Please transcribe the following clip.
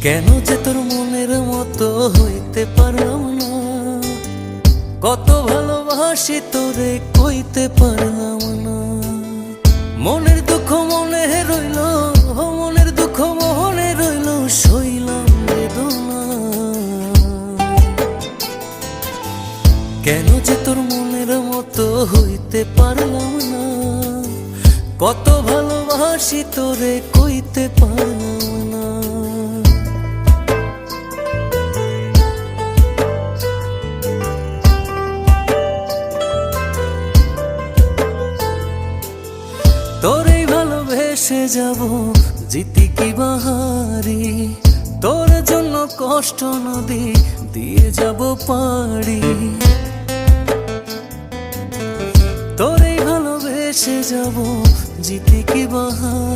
কেন যে তোর মনের মতো হইতে পারলাম না, কত ভালোবাসি তোরে কইতে পারলাম না। মনের দুঃখ মনে রইল, মনের দুঃখ মনে রইল, সইলাম বেদনা। কেন যে তোর মনের মতো হইতে পারলাম না, কত ভালোবাসি তোরে কইতে পারলাম না। তোরেই ভালোবেসে যাব, জিতি কি বাহারি, তোর জন্য কষ্ট নদী দিয়ে যাব পাড়ি। তোরেই ভালোবেসে যাব, জিতি কি বাহারি।